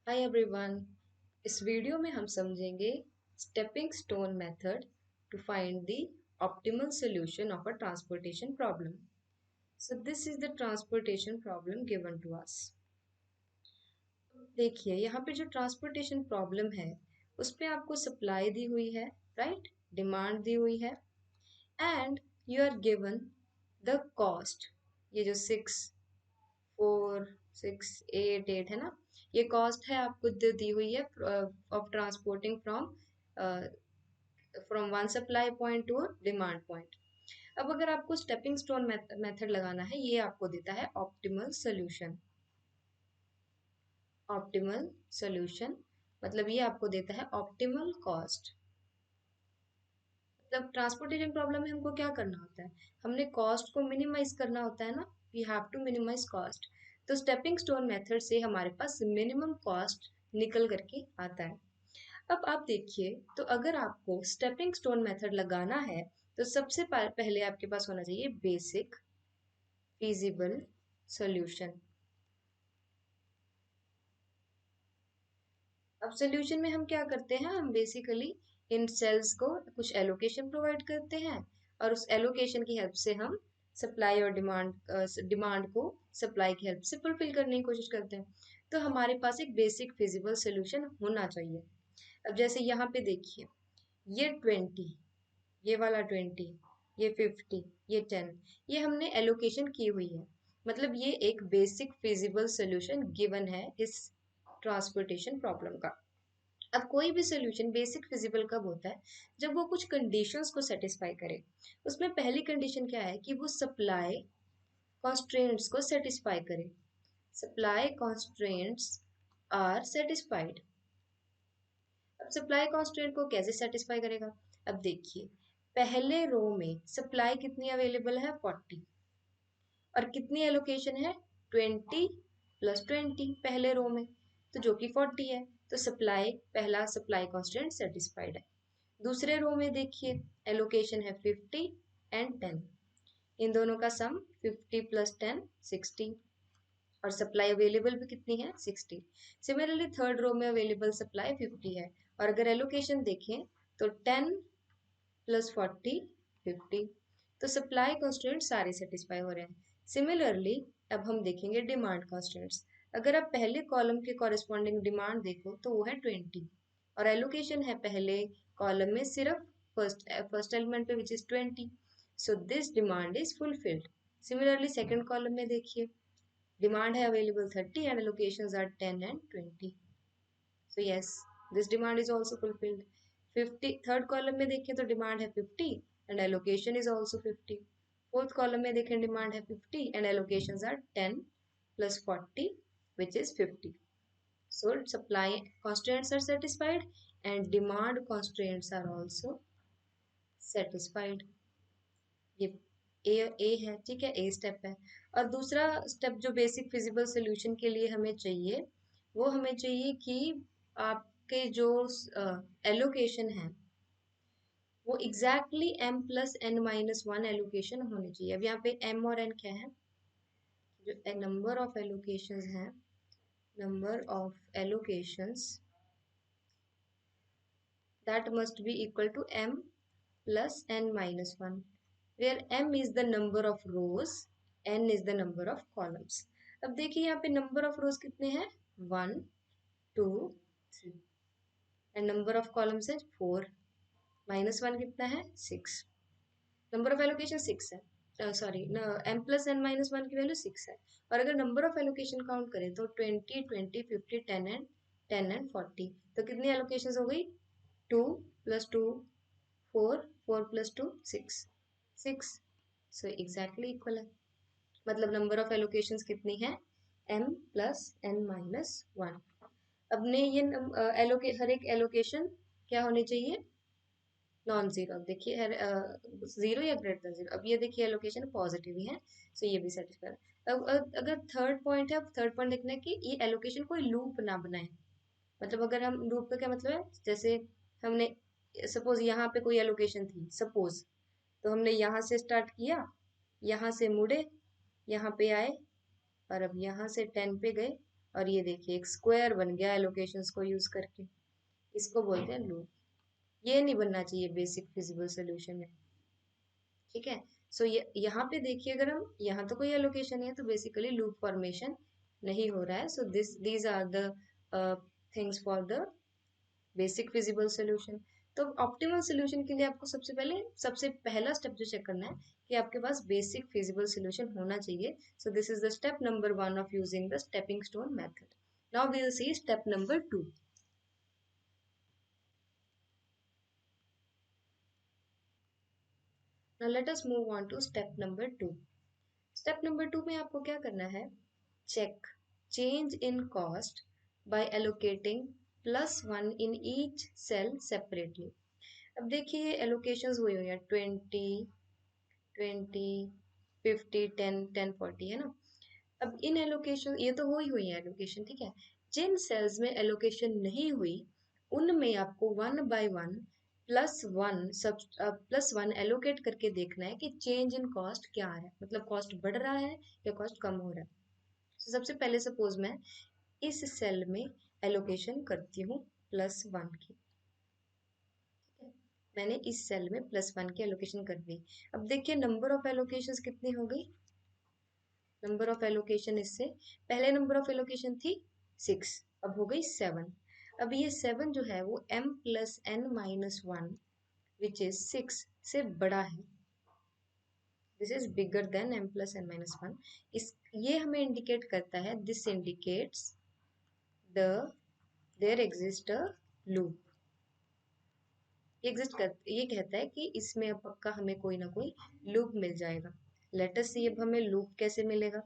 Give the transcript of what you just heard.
Hi everyone. इस video में हम समझेंगे stepping stone method to find the optimal solution of a transportation problem. So this is the transportation problem given to us. देखिए यहाँ पे जो ट्रांसपोर्टेशन प्रॉब्लम है उस पे आपको सप्लाई दी हुई है, राइट, डिमांड दी हुई है and you are given the cost. ये जो 6, 4, 6, 8 है ना, ये कॉस्ट है आपको दी हुई है of transporting from one supply point two demand point. अब अगर आपको स्टेपिंग स्टोन मेथड लगाना है, ये आपको देता है ऑप्टिमल सोल्यूशन। ऑप्टिमल सोल्यूशन मतलब ये आपको देता है ऑप्टिमल कॉस्ट। मतलब ट्रांसपोर्टेशन प्रॉब्लम में हमको क्या करना होता है, हमने कॉस्ट को मिनिमाइज करना होता है ना, we have to minimize cost. तो स्टेपिंग स्टोन मेथड से हमारे पास मिनिमम कॉस्ट निकल करके आता है। अब आप देखिए, तो अगर आपको स्टेपिंग स्टोन मेथड लगाना है तो सबसे पहले आपके पास होना चाहिए बेसिक फीजिबल सॉल्यूशन। अब सोल्यूशन में हम क्या करते हैं, हम बेसिकली इन सेल्स को कुछ एलोकेशन प्रोवाइड करते हैं और उस एलोकेशन की हेल्प से हम सप्लाई और डिमांड को सप्लाई की हेल्प से फुलफिल करने की कोशिश करते हैं। तो हमारे पास एक बेसिक फिजिबल सोल्यूशन होना चाहिए। अब जैसे यहाँ पे देखिए, ये 20, ये वाला 20, ये 50, ये 10, ये हमने एलोकेशन की हुई है। मतलब ये एक बेसिक फिजिबल सोल्यूशन गिवन है इस ट्रांसपोर्टेशन प्रॉब्लम का। अब कोई भी सोल्यूशन बेसिक फिजिबल कब होता है, जब वो कुछ कंडीशंस को सेटिस्फाई करे। उसमें पहली कंडीशन क्या है कि वो सप्लाई कॉन्स्ट्रेंट्स को सेटिस्फाई करे। Supply constraints are satisfied. अब सप्लाई कॉन्स्ट्रेंट को कैसे सेटिस्फाई करेगा, अब देखिए, पहले रो में सप्लाई कितनी अवेलेबल है, 40, और कितनी एलोकेशन है, 20 प्लस 20 पहले रो में, तो जो कि 40 है। तो सप्लाई, पहला सप्लाई कॉन्स्टेंट सेटिस्फाइड है। दूसरे रो में देखिए, एलोकेशन है 50 एंड 10, इन दोनों का सम 50 प्लस 10 60, और सप्लाई अवेलेबल भी कितनी है, 60। सिमिलरली थर्ड रो में अवेलेबल सप्लाई 50 है, और अगर एलोकेशन देखें तो 10 प्लस 40 50। तो सप्लाई कॉन्स्टेंट सारे सेटिस्फाई हो रहे हैं। सिमिलरली अब हम देखेंगे डिमांड कॉन्स्टेंट्स। अगर आप पहले कॉलम के कॉरेस्पॉन्डिंग डिमांड देखो तो वो है 20, और एलोकेशन है पहले कॉलम में सिर्फ फर्स्ट एलिमेंट पे which is 20। So this demand is fulfilled. Similarly second column में देखिए, डिमांड है available 30 and allocations are 10 and 20. So yes, this demand is also fulfilled. 50 third column में देखें तो डिमांड है 50 and allocation is also 50। Fourth column में देखें demand है 50 and allocations are 10 plus 40 which is 50. So supply constraints are satisfied and demand constraints are also satisfied. ये ए है, ठीक है, ए स्टेप है। और दूसरा स्टेप जो बेसिक फिजिबल सोल्यूशन के लिए हमें चाहिए, वो हमें चाहिए कि आपके जो एलोकेशन है वो exactly M plus N minus one allocation होनी चाहिए। अब यहाँ पे एम और एन क्या है, जो नंबर ऑफ एलोकेशंस हैं, number of allocations that must be equal to m plus n minus 1, where m is the number of rows, n is the number of columns. अब देखिए यहाँ पे नंबर ऑफ रोज कितने हैं, 1 2 3, एंड नंबर ऑफ कॉलम्स है 4, minus 1 कितना है, 6। Number of allocation 6 है, sorry, m plus n minus 1 की वैल्यू 6 है। और अगर नंबर ऑफ एलोकेशन काउंट करें तो 20 20 50 10 एंड 40, तो कितनी एलोकेशन हो गई, 2 plus 2 4, 4 plus 2 6, 6। So exactly equal है। मतलब नंबर ऑफ एलोकेशंस कितनी है, m प्लस n माइनस 1। अब ने ये हर एक एलोकेशन क्या होनी चाहिए, नॉन जीरो। अब देखिए जीरो या ग्रेटर जीरो, अब ये देखिए एलोकेशन पॉजिटिव ही है, सो ये भी सेटिस्फाई है। अब अगर थर्ड पॉइंट है, थर्ड पॉइंट देखना है कि ये एलोकेशन कोई लूप ना बनाए। मतलब अगर हम लूप का क्या मतलब है, जैसे हमने सपोज यहाँ पे कोई एलोकेशन थी सपोज, तो हमने यहाँ से स्टार्ट किया, यहाँ से मुड़े, यहाँ पे आए, और अब यहाँ से 10 पे गए, और ये देखिए एक स्क्वायर बन गया एलोकेशंस को यूज करके, इसको बोलते हैं लूप। ये नहीं बनना चाहिए बेसिक फिजिबल सोल्यूशन में, ठीक है। सो ये यहाँ पे देखिए, अगर हम यहाँ तो कोई एलोकेशन है तो बेसिकली लूप फॉर्मेशन नहीं हो रहा है। So these are the things for the basic feasible solution. तो ऑप्टिमल सोल्यूशन के लिए आपको सबसे पहला स्टेप जो चेक करना है कि आपके पास बेसिक फिजिबल सोल्यूशन होना चाहिए। So this is the step number 1 of using the stepping stone method. Now we will see step number 2। Now let us move on to step number 2। Step number 2 में आपको क्या करना है, check change in cost by allocating +1 in each cell separately. अब देखिए allocations हुई हुई है 20, 20, 50, 10, 10, 40 है ना। अब इन एलोकेशन, ये तो हुई हुई है एलोकेशन, ठीक है। जिन सेल्स में एलोकेशन नहीं हुई उनमें आपको 1 by 1 +1 एलोकेट करके देखना है कि चेंज इन कॉस्ट क्या आ रहा है, मतलब कॉस्ट बढ़ रहा है या कॉस्ट कम हो रहा है। तो सबसे पहले सपोज मैं इस सेल में एलोकेशन करती हूँ +1 की, मैंने इस सेल में +1 की एलोकेशन कर दी। अब देखिए नंबर ऑफ एलोकेशंस कितनी हो गई, नंबर ऑफ एलोकेशन इससे पहले नंबर ऑफ एलोकेशन थी 6, अब हो गई 7। अब ये 7 जो है वो m+n-1 विच इज 6 से बड़ा है, this is bigger than m+n-1। इस ये हमें इंडिकेट करता है, this indicates the there exist a loop. ये कहता है कि इसमें अब पक्का हमें कोई ना कोई लूप मिल जाएगा। लेट अस सी अब हमें लूप कैसे मिलेगा।